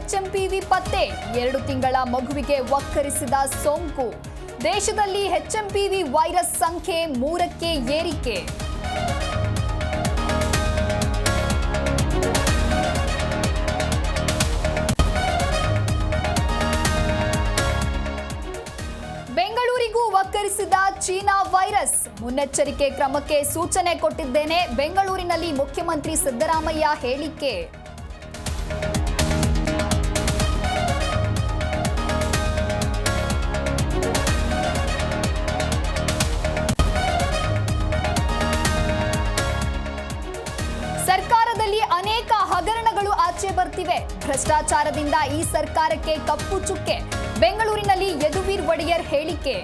HMPV ಪತ್ತೆ 2 ತಿಂಗಳ ಮಗುವಿಗೆ ವಕ್ಕರಿಸಿದ ಸೋಂಕು ದೇಶದಲ್ಲಿ HMPV ವೈರಸ್ ಸಂಖ್ಯೆ 3ಕ್ಕೆ ಏರಿಕೆ ಬೆಂಗಳೂರಿಗೂ ವಕ್ಕರಿಸಿದ ಚೀನಾ ವೈರಸ್ ಮುನ್ನೆಚ್ಚರಿಕೆ ಕ್ರಮಕ್ಕೆ ಸೂಚನೆ ಕೊಟ್ಟಿದ್ದೇನೆ ಬೆಂಗಳೂರಿನಲ್ಲಿ ಮುಖ್ಯಮಂತ್ರಿ ಸಿದ್ದರಾಮಯ್ಯ ಹೇಳಿಕೆ ಸರ್ಕಾರದಲ್ಲಿ ಅನೇಕ ಹಗರಣಗಳು ಆಚೆ ಬರ್ತಿವೆ ಭ್ರಷ್ಟಾಚಾರದಿಂದ ಈ ಸರ್ಕಾರಕ್ಕೆ ಕಪ್ಪು ಚುಕ್ಕೆ ಬೆಂಗಳೂರಿನಲ್ಲಿ ಯದುವೀರ್ ಒಡೆಯರ್ ಹೇಳಿಕೆ